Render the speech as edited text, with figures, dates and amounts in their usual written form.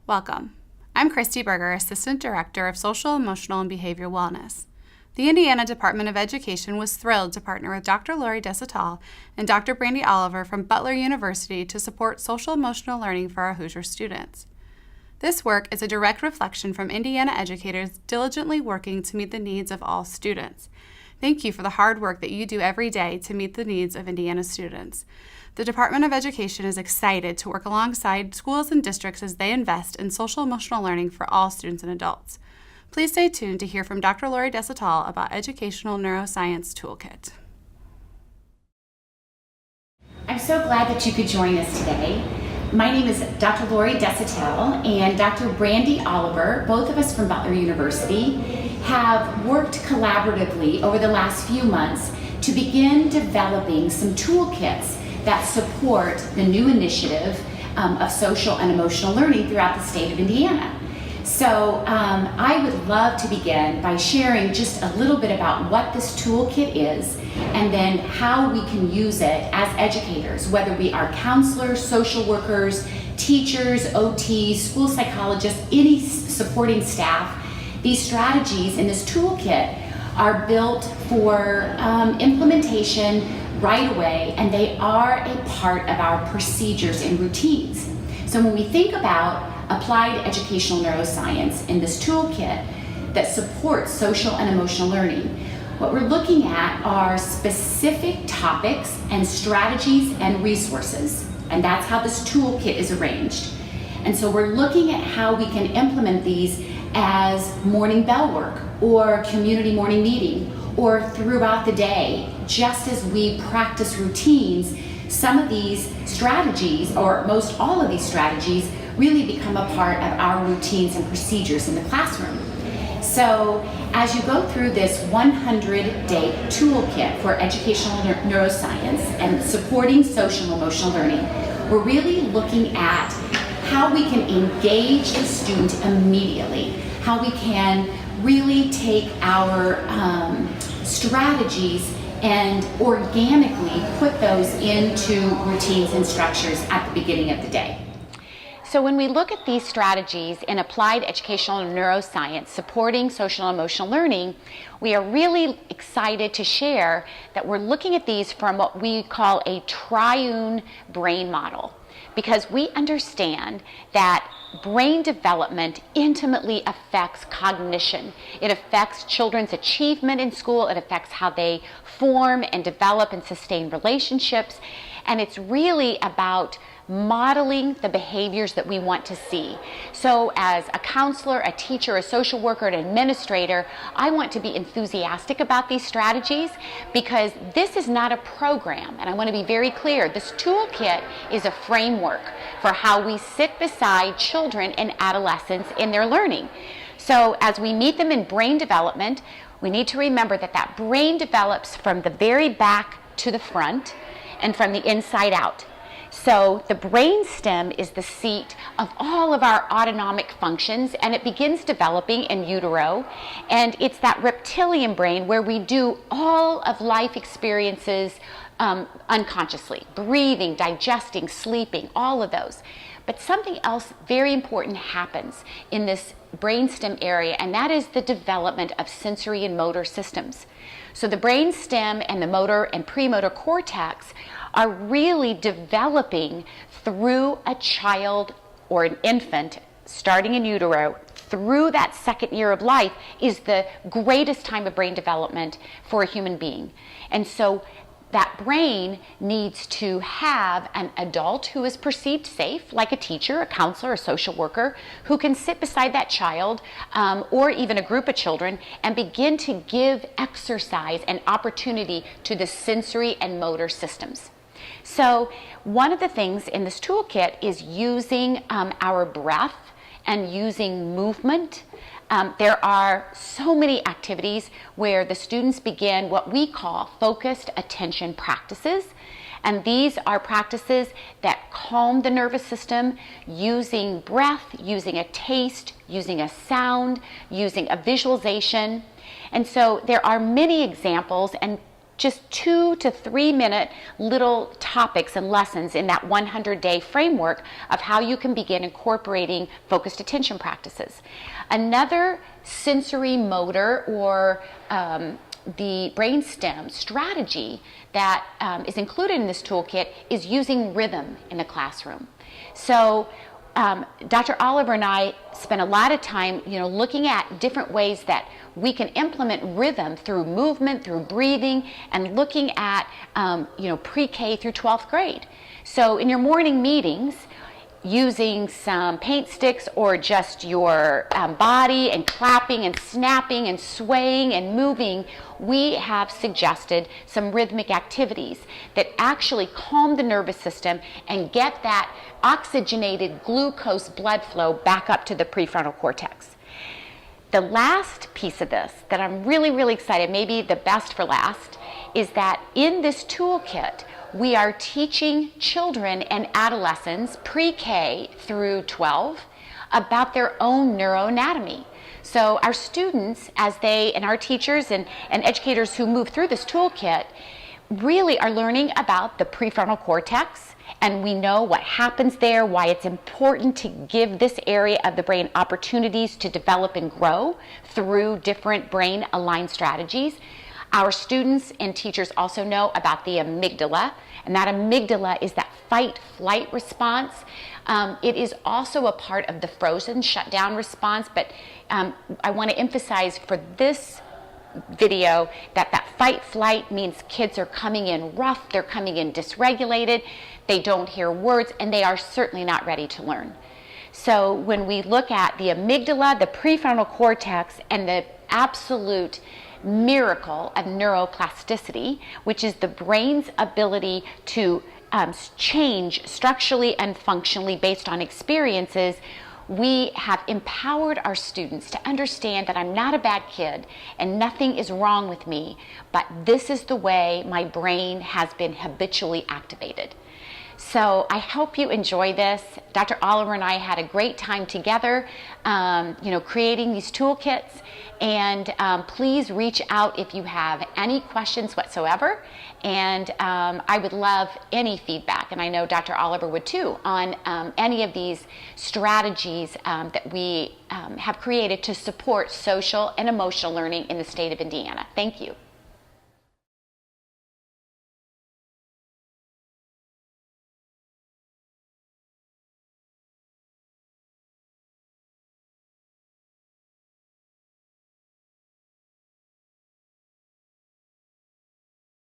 Welcome. I'm Christy Berger, Assistant Director of Social, Emotional, and Behavioral Wellness. The Indiana Department of Education was thrilled to partner with Dr. Lori Desautels and Dr. Brandy Oliver from Butler University to support social emotional learning for our Hoosier students. This work is a direct reflection from Indiana educators diligently working to meet the needs of all students. Thank you for the hard work that you do every day to meet the needs of Indiana students. The Department of Education is excited to work alongside schools and districts as they invest in social emotional learning for all students and adults. Please stay tuned to hear from Dr. Lori Desautels about Educational Neuroscience Toolkit. I'm so glad that you could join us today. My name is Dr. Lori Desautels and Dr. Brandy Oliver, both of us from Butler University, have worked collaboratively over the last few months to begin developing some toolkits that support the new initiative of social and emotional learning throughout the state of Indiana. So I would love to begin by sharing just a little bit about what this toolkit is and then how we can use it as educators, whether we are counselors, social workers, teachers, OTs, school psychologists, any supporting staff. These strategies in this toolkit are built for implementation right away, and they are a part of our procedures and routines. So when we think about applied educational neuroscience in this toolkit that supports social and emotional learning, what we're looking at are specific topics and strategies and resources, and that's how this toolkit is arranged. And so we're looking at how we can implement these as morning bell work or community morning meeting or throughout the day. Just as we practice routines, some of these strategies, or most all of these strategies, really become a part of our routines and procedures in the classroom. So as you go through this 100-day toolkit for educational neuroscience and supporting social and emotional learning, we're really looking at how we can engage the student immediately, how we can really take our strategies and organically put those into routines and structures at the beginning of the day. So when we look at these strategies in applied educational neuroscience supporting social and emotional learning, we are really excited to share that we're looking at these from what we call a triune brain model, because we understand that brain development intimately affects cognition. It affects children's achievement in school. It affects how they form and develop and sustain relationships. And it's really about modeling the behaviors that we want to see. So as a counselor, a teacher, a social worker, an administrator, I want to be enthusiastic about these strategies because this is not a program, and I want to be very clear. This toolkit is a framework for how we sit beside children and adolescents in their learning. So as we meet them in brain development, we need to remember that that brain develops from the very back to the front and from the inside out. So the brain stem is the seat of all of our autonomic functions, and it begins developing in utero. And it's that reptilian brain where we do all of life experiences unconsciously, breathing, digesting, sleeping, all of those. But something else very important happens in this brainstem area, and that is the development of sensory and motor systems. So the brainstem and the motor and premotor cortex are really developing through a child or an infant starting in utero. Through that second year of life is the greatest time of brain development for a human being. And so that brain needs to have an adult who is perceived safe, like a teacher, a counselor, a social worker, who can sit beside that child or even a group of children and begin to give exercise and opportunity to the sensory and motor systems. So one of the things in this toolkit is using our breath and using movement. There are so many activities where the students begin what we call focused attention practices. And these are practices that calm the nervous system using breath, using a taste, using a sound, using a visualization. And so there are many examples, and just 2 to 3 minute little topics and lessons in that 100-day framework of how you can begin incorporating focused attention practices. Another sensory motor or the brainstem strategy that is included in this toolkit is using rhythm in the classroom. So Dr. Oliver and I spent a lot of time, looking at different ways that we can implement rhythm through movement, through breathing, and looking at, pre-K through 12th grade. So in your morning meetings, using some paint sticks or just your body and clapping and snapping and swaying and moving, we have suggested some rhythmic activities that actually calm the nervous system and get that oxygenated glucose blood flow back up to the prefrontal cortex. The last piece of this that I'm really, really excited, maybe the best for last, is that in this toolkit, we are teaching children and adolescents pre-K through 12 about their own neuroanatomy. So our students, and our teachers and educators who move through this toolkit really are learning about the prefrontal cortex, and we know what happens there, why it's important to give this area of the brain opportunities to develop and grow through different brain aligned strategies. Our students and teachers also know about the amygdala, and that amygdala is that fight-flight response. It is also a part of the frozen shutdown response, but I want to emphasize for this video that fight-flight means kids are coming in rough, they're coming in dysregulated, they don't hear words, and they are certainly not ready to learn. So when we look at the amygdala, the prefrontal cortex, and the absolute miracle of neuroplasticity, which is the brain's ability to change structurally and functionally based on experiences, we have empowered our students to understand that I'm not a bad kid and nothing is wrong with me, but this is the way my brain has been habitually activated. So I hope you enjoy this. Dr. Oliver and I had a great time together, creating these toolkits. And please reach out if you have any questions whatsoever. And I would love any feedback, and I know Dr. Oliver would too, on any of these strategies that we have created to support social and emotional learning in the state of Indiana. Thank you.